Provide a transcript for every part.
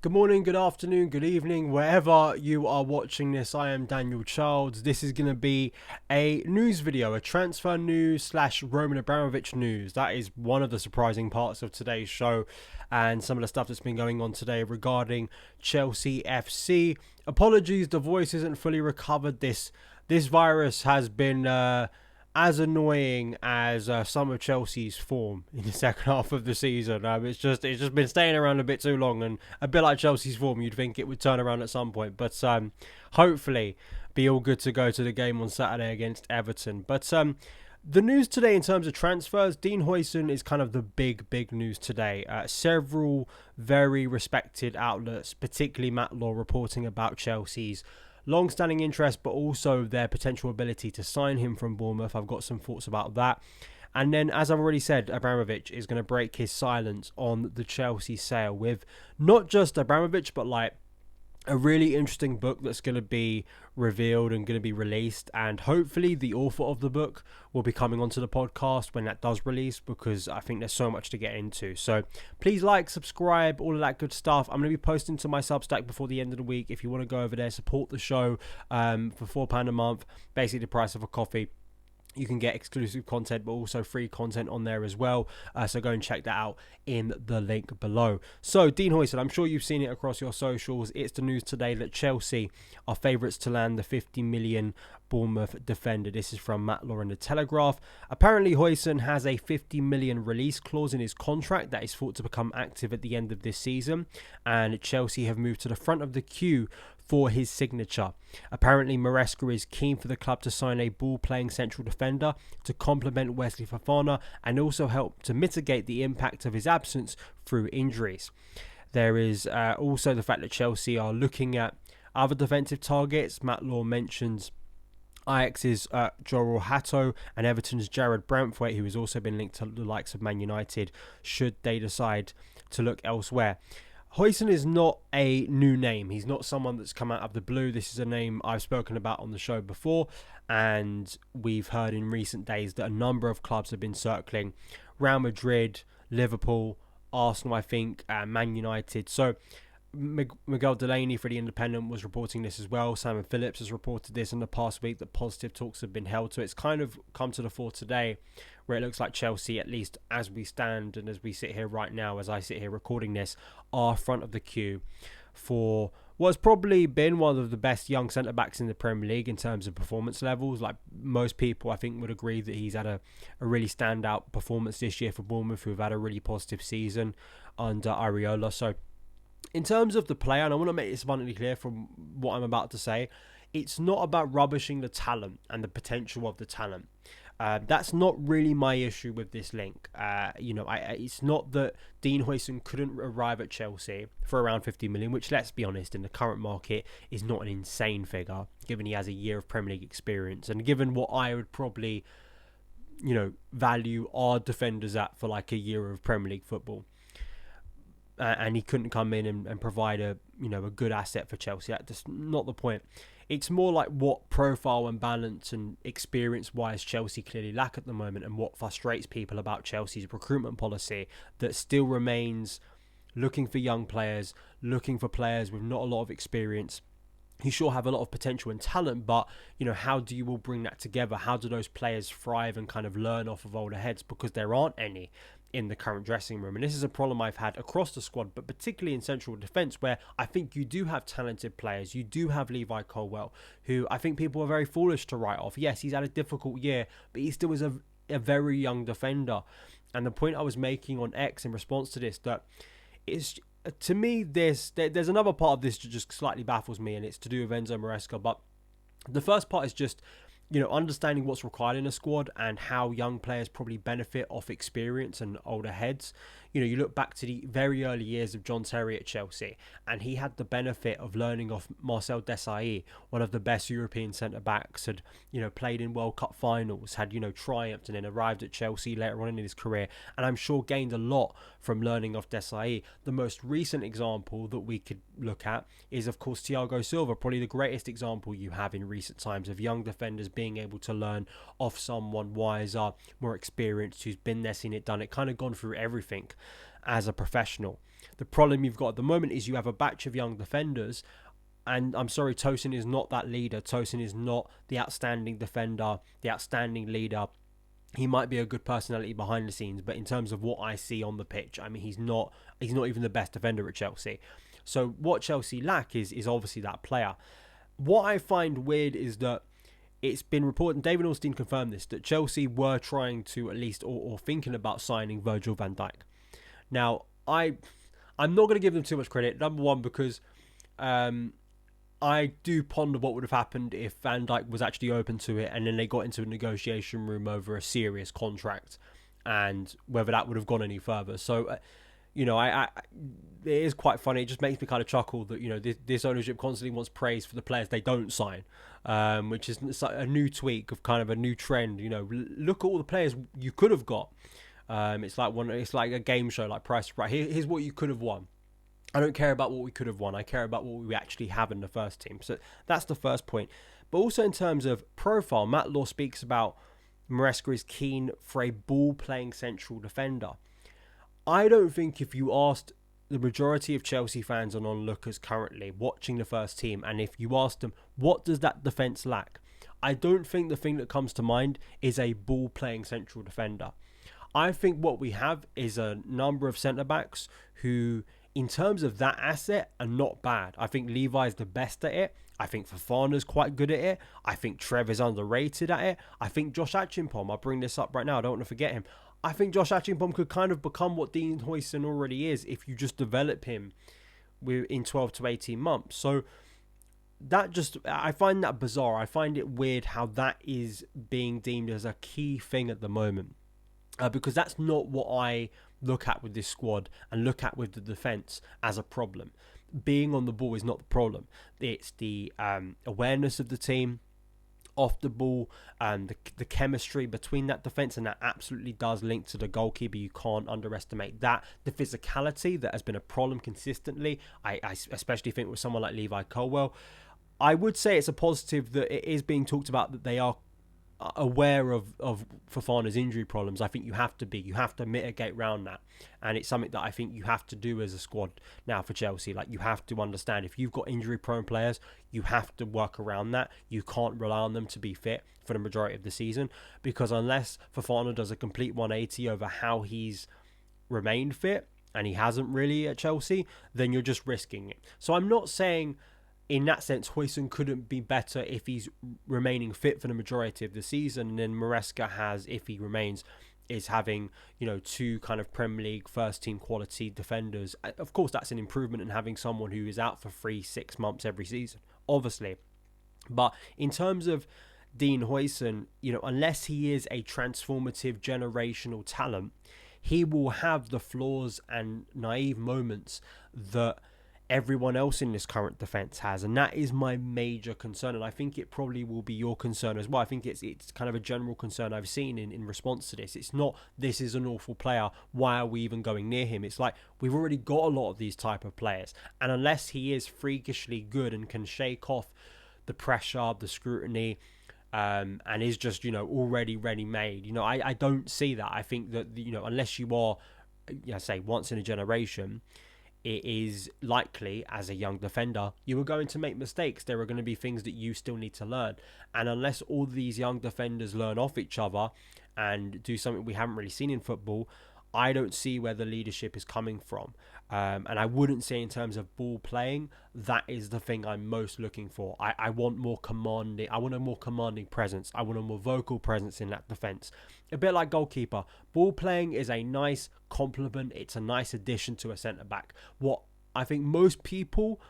Good morning, good afternoon, good evening, wherever you are watching this. I am Daniel Childs. This is going to be a news video, a transfer news slash Roman Abramovich news. That is one of the surprising parts of today's show and some of the stuff that's been going on today regarding Chelsea FC. Apologies, the voice isn't fully recovered. This virus has been as annoying as some of Chelsea's form in the second half of the season. It's just been staying around a bit too long, and a bit like Chelsea's form, you'd think it would turn around at some point. But hopefully, be all good to go to the game on Saturday against Everton. But the news today in terms of transfers, Dean Huijsen is kind of the big news today. Several very respected outlets, particularly Matt Law, reporting about Chelsea's long-standing interest, but also their potential ability to sign him from Bournemouth. I've got some thoughts about that. And then, as I've already said, Abramovich is going to break his silence on the Chelsea sale with not just Abramovich, but like a really interesting book that's going to be revealed and going to be released, and hopefully the author of the book will be coming onto the podcast when that does release, because I think there's so much to get into. So please like, subscribe, all of that good stuff. I'm going to be posting to my Substack before the end of the week. If you want to go over there, support the show for £4 a month, basically the price of a coffee. You can get exclusive content, but also free content on there as well. So go and check that out in the link below. So Dean Huijsen, I'm sure you've seen it across your socials. It's the news today that Chelsea are favourites to land the 50 million Bournemouth defender. This is from Matt Law in the Telegraph. Apparently, Huijsen has a 50 million release clause in his contract that is thought to become active at the end of this season. And Chelsea have moved to the front of the queue for his signature. Apparently, Maresca is keen for the club to sign a ball-playing central defender to complement Wesley Fofana and also help to mitigate the impact of his absence through injuries. There is also the fact that Chelsea are looking at other defensive targets. Matt Law mentions Ajax's Joel Hatto and Everton's Jared Brantwaite, who has also been linked to the likes of Man United, should they decide to look elsewhere. Huijsen is not a new name. He's not someone that's come out of the blue. This is a name I've spoken about on the show before, and we've heard in recent days that a number of clubs have been circling. Real Madrid, Liverpool, Arsenal, I think, Man United. So Miguel Delaney for The Independent was reporting this as well. Simon Phillips has reported this in the past week, that positive talks have been held. So it's kind of come to the fore today, where it looks like Chelsea, at least as we stand and as we sit here right now, as I sit here recording this, are front of the queue for what's probably been one of the best young centre-backs in the Premier League in terms of performance levels. Like most people, I think, would agree that he's had a really standout performance this year for Bournemouth, who have had a really positive season under Areola. So in terms of the player, and I want to make this abundantly clear from what I'm about to say, it's not about rubbishing the talent and the potential of the talent. That's not really my issue with this link. It's not that Dean Huijsen couldn't arrive at Chelsea for around 50 million, which, let's be honest, in the current market is not an insane figure, given he has a year of Premier League experience, and given what I would probably, value our defenders at for like a year of Premier League football. And he couldn't come in and provide a good asset for Chelsea. That's not the point. It's more like what profile and balance and experience-wise Chelsea clearly lack at the moment, and what frustrates people about Chelsea's recruitment policy that still remains looking for young players, looking for players with not a lot of experience, who sure have a lot of potential and talent, but how do you all bring that together? How do those players thrive and kind of learn off of older heads? Because there aren't any in the current dressing room. And this is a problem I've had across the squad, but particularly in central defence, where I think you do have talented players. You do have Levi Colwill, who I think people are very foolish to write off. Yes, he's had a difficult year, but he still is a very young defender. And the point I was making on X in response to this, that is, to me, there's another part of this that just slightly baffles me, and it's to do with Enzo Maresca. But the first part is just understanding what's required in a squad and how young players probably benefit off experience and older heads. You look back to the very early years of John Terry at Chelsea, and he had the benefit of learning off Marcel Desailly, one of the best European centre-backs, had, played in World Cup finals, had, triumphed, and then arrived at Chelsea later on in his career, and I'm sure gained a lot from learning off Desailly. The most recent example that we could look at is, of course, Thiago Silva, probably the greatest example you have in recent times of young defenders being able to learn off someone wiser, more experienced, who's been there, seen it, done it, kind of gone through everything as a professional. The problem you've got at the moment is you have a batch of young defenders, and I'm sorry, Tosin is not that leader. Tosin is not the outstanding defender, the outstanding leader. He might be a good personality behind the scenes, but in terms of what I see on the pitch, I mean, he's not even the best defender at Chelsea. So what Chelsea lack is obviously that player. What I find weird is that it's been reported, David Ornstein confirmed this, that Chelsea were trying to at least, or thinking about signing Virgil van Dijk. Now, I'm not going to give them too much credit. Number one, because I do ponder what would have happened if Van Dijk was actually open to it and then they got into a negotiation room over a serious contract and whether that would have gone any further. So, it is quite funny. It just makes me kind of chuckle that, this ownership constantly wants praise for the players they don't sign, which is a new tweak of kind of a new trend. Look at all the players you could have got. It's like a game show, like Price is Right. Here's what you could have won. I don't care about what we could have won. I care about what we actually have in the first team. So that's the first point. But also in terms of profile, Matt Law speaks about Maresca is keen for a ball-playing central defender. I don't think if you asked the majority of Chelsea fans and onlookers currently watching the first team, and if you asked them, what does that defence lack? I don't think the thing that comes to mind is a ball-playing central defender. I think what we have is a number of centre-backs who, in terms of that asset, are not bad. I think Levi's the best at it. I think Fofana's quite good at it. I think Trevor's underrated at it. I think Josh Achimpong, I'll bring this up right now, I don't want to forget him. I think Josh Achimpong could kind of become what Dean Huijsen already is if you just develop him in 12 to 18 months. So I find that bizarre. I find it weird how that is being deemed as a key thing at the moment. Because that's not what I look at with this squad and look at with the defence as a problem. Being on the ball is not the problem. It's the awareness of the team off the ball and the chemistry between that defence, and that absolutely does link to the goalkeeper. You can't underestimate that. The physicality that has been a problem consistently. I especially think with someone like Levi Colwill. I would say it's a positive that it is being talked about that they are aware of Fofana's injury problems. I think you have to mitigate around that, and it's something that I think you have to do as a squad now for Chelsea. Like, you have to understand if you've got injury prone players, you have to work around that. You can't rely on them to be fit for the majority of the season, because unless Fofana does a complete 180 over how he's remained fit, and he hasn't really at Chelsea, then you're just risking it. So I'm not saying in that sense, Huijsen couldn't be better if he's remaining fit for the majority of the season. And then Maresca has, if he remains, is having, two kind of Premier League first team quality defenders. Of course, that's an improvement in having someone who is out for 3-6 months every season, obviously. But in terms of Dean Huijsen, unless he is a transformative generational talent, he will have the flaws and naive moments that everyone else in this current defence has, and that is my major concern, and I think it probably will be your concern as well. I think it's kind of a general concern I've seen in response to this. It's not, this is an awful player, why are we even going near him? It's like, we've already got a lot of these type of players, and unless he is freakishly good and can shake off the pressure, the scrutiny, and is just, already ready-made, I don't see that. I think that, unless you are, say, once in a generation, it is likely, as a young defender, you are going to make mistakes. There are going to be things that you still need to learn. And unless all these young defenders learn off each other and do something we haven't really seen in football, I don't see where the leadership is coming from. And I wouldn't say in terms of ball playing, that is the thing I'm most looking for. I want more commanding. I want a more commanding presence. I want a more vocal presence in that defence. A bit like goalkeeper. Ball playing is a nice complement. It's a nice addition to a centre-back. What I think most people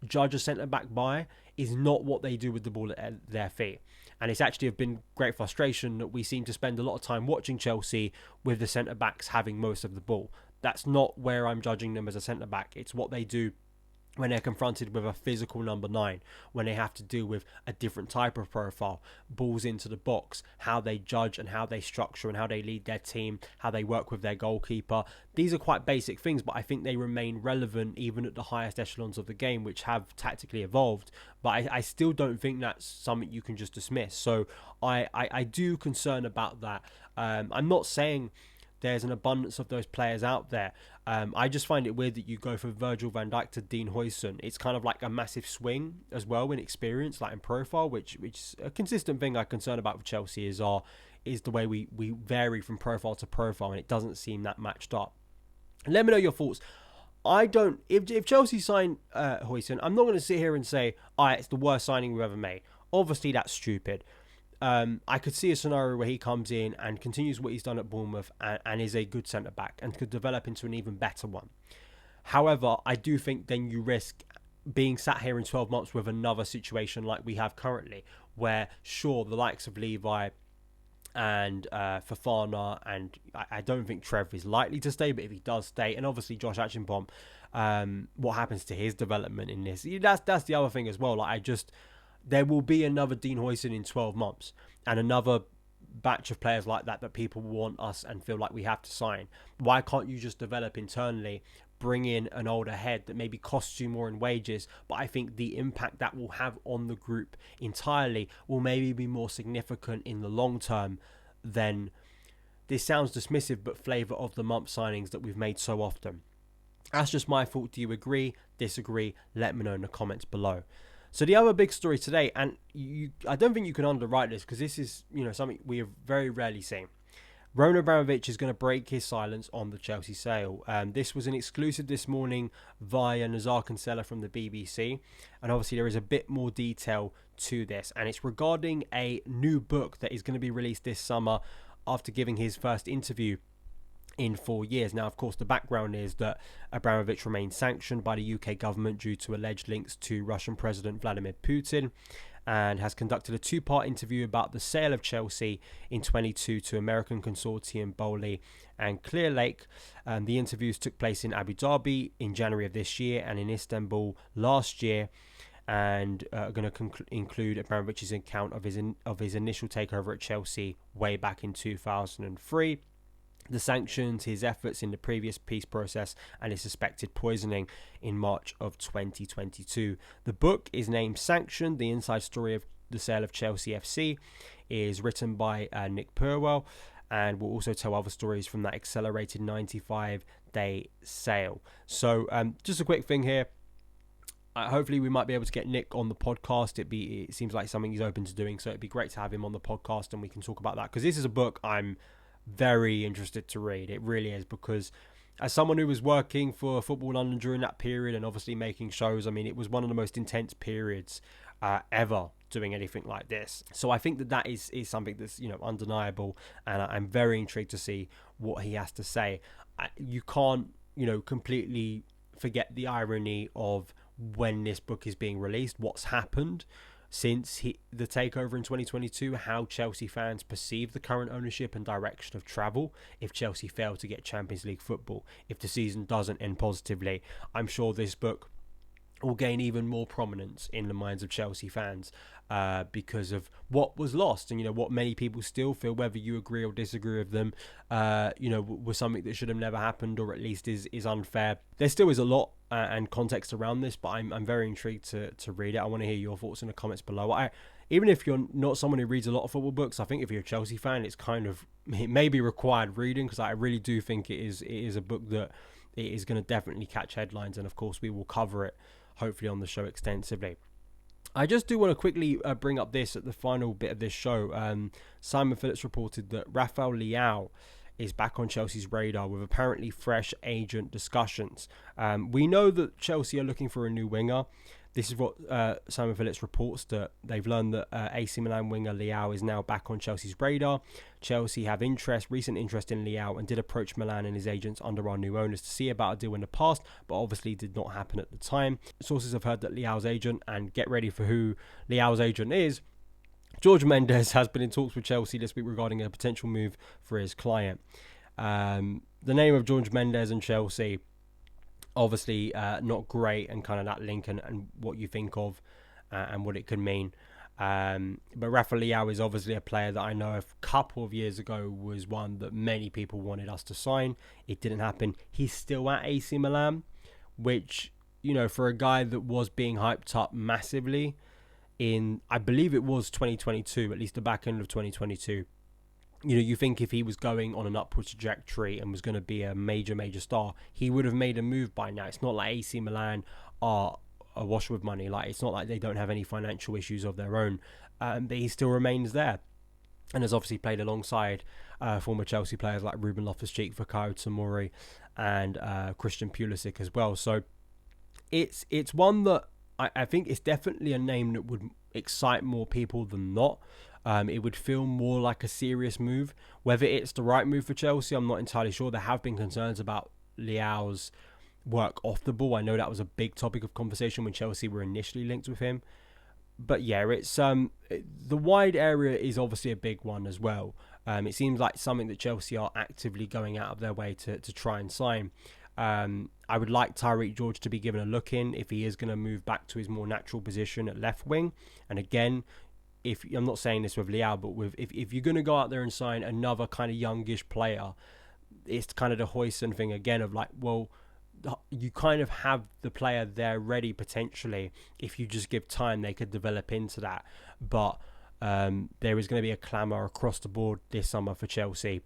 judge a centre-back by is not what they do with the ball at their feet. And it's actually been great frustration that we seem to spend a lot of time watching Chelsea with the centre-backs having most of the ball. That's not where I'm judging them as a centre-back. It's what they do when they're confronted with a physical number 9, when they have to deal with a different type of profile, balls into the box, how they judge and how they structure and how they lead their team, how they work with their goalkeeper. These are quite basic things, but I think they remain relevant even at the highest echelons of the game, which have tactically evolved. But I still don't think that's something you can just dismiss. So I do concern about that. I'm not saying there's an abundance of those players out there. I just find it weird that you go from Virgil van Dijk to Dean Huijsen. It's kind of like a massive swing as well in experience, like in profile, which is a consistent thing I'm concerned about with Chelsea is the way we vary from profile to profile, and it doesn't seem that matched up. Let me know your thoughts. If Chelsea sign Huijsen, I'm not going to sit here and say, it's the worst signing we've ever made. Obviously, that's stupid. I could see a scenario where he comes in and continues what he's done at Bournemouth and is a good centre-back and could develop into an even better one. However, I do think then you risk being sat here in 12 months with another situation like we have currently, where, sure, the likes of Levi and Fofana, and I don't think Trev is likely to stay, but if he does stay, and obviously Josh Achimbom, what happens to his development in this? That's the other thing as well. There will be another Dean Huijsen in 12 months and another batch of players like that people want us and feel like we have to sign. Why can't you just develop internally, bring in an older head that maybe costs you more in wages, but I think the impact that will have on the group entirely will maybe be more significant in the long term than, this sounds dismissive, but flavour of the month signings that we've made so often. That's just my thought. Do you agree, disagree? Let me know in the comments below. So the other big story today, and I don't think you can underwrite this because this is something we have very rarely seen. Roman Abramovich is going to break his silence on the Chelsea sale. This was an exclusive this morning via Nazar Kinsella from the BBC. And obviously there is a bit more detail to this. And it's regarding a new book that is going to be released this summer after giving his first interview in 4 years. Now, of course, the background is that Abramovich remains sanctioned by the UK government due to alleged links to Russian President Vladimir Putin, and has conducted a 2-part interview about the sale of Chelsea in 22 to American consortium Bowley and Clear Lake. The interviews took place in Abu Dhabi in January of this year and in Istanbul last year, and are going to include Abramovich's account of his initial takeover at Chelsea way back in 2003. The sanctions, his efforts in the previous peace process, and his suspected poisoning in March of 2022. The book is named Sanctioned, the inside story of the sale of Chelsea FC, is written by Nick Purwell, and will also tell other stories from that accelerated 95-day sale. So just a quick thing here. Hopefully we might be able to get Nick on the podcast. It seems like something he's open to doing, so it'd be great to have him on the podcast and we can talk about that, because this is a book I'm very interested to read. It really is, because as someone who was working for Football London during that period and obviously making shows, I mean, it was one of the most intense periods ever doing anything like this. So I think that is something that's undeniable, and I'm very intrigued to see what he has to say. You can't completely forget the irony of when this book is being released, what's happened since the takeover in 2022, how Chelsea fans perceive the current ownership and direction of travel. If Chelsea fail to get Champions League football, if the season doesn't end positively, I'm sure this book will gain even more prominence in the minds of Chelsea fans because of what was lost and what many people still feel, whether you agree or disagree with them, was something that should have never happened, or at least is unfair. There still is a lot and context around this, but I'm very intrigued to read it. I want to hear your thoughts in the comments below. Even if you're not someone who reads a lot of football books, I think if you're a Chelsea fan, it may be required reading, because I really do think it is a book that it is going to definitely catch headlines, and of course we will cover it hopefully on the show extensively. I just do want to quickly bring up this at the final bit of this show. Simon Phillips reported that Rafael Leao is back on Chelsea's radar with apparently fresh agent discussions. We know that Chelsea are looking for a new winger. This is what Simon Phillips reports, that they've learned that AC Milan winger Leao is now back on Chelsea's radar. Chelsea have recent interest in Leao, and did approach Milan and his agents under our new owners to see about a deal in the past, but obviously did not happen at the time. Sources have heard that Leao's agent, and get ready for who Leao's agent is, George Mendes, has been in talks with Chelsea this week regarding a potential move for his client. The name of George Mendes and Chelsea, obviously not great, and kind of that link and what you think of and what it could mean. But Rafa Leao is obviously a player that I know a couple of years ago was one that many people wanted us to sign. It didn't happen. He's still at AC Milan, which, for a guy that was being hyped up massively in, I believe it was 2022, at least the back end of 2022, You think if he was going on an upward trajectory and was going to be a major star, he would have made a move by now. It's not like AC Milan are awash with money. Like, it's not like they don't have any financial issues of their own, but he still remains there and has obviously played alongside former Chelsea players like Ruben Loftus-Cheek, Fikayo Tomori, and Christian Pulisic as well. So it's one that I think it's definitely a name that would excite more people than not. It would feel more like a serious move. Whether it's the right move for Chelsea, I'm not entirely sure. There have been concerns about Leao's work off the ball. I know that was a big topic of conversation when Chelsea were initially linked with him. But yeah, it's the wide area is obviously a big one as well. It seems like something that Chelsea are actively going out of their way to try and sign. I would like Tyreek George to be given a look in if he is going to move back to his more natural position at left wing. And again, if I'm not saying this with Leao, but if you're going to go out there and sign another kind of youngish player, it's kind of the Huijsen thing again of like, well, you kind of have the player there ready potentially. If you just give time, they could develop into that. But there is going to be a clamour across the board this summer for Chelsea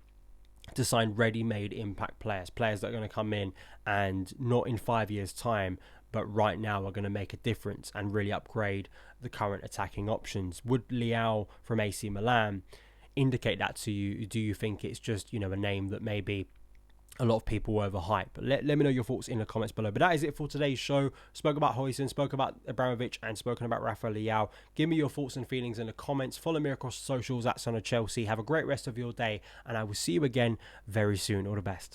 to sign ready-made impact players that are going to come in and not in 5 years' time, but right now are going to make a difference and really upgrade the current attacking options. Would Leao from AC Milan indicate that to you? Do you think it's just, a name that maybe a lot of people overhype? Let me know your thoughts in the comments below. But that is it for today's show. Spoke about Huijsen, spoke about Abramovich, and spoken about Rafa Leao. Give me your thoughts and feelings in the comments. Follow me across the socials at SonOfChelsea. Have a great rest of your day, and I will see you again very soon. All the best.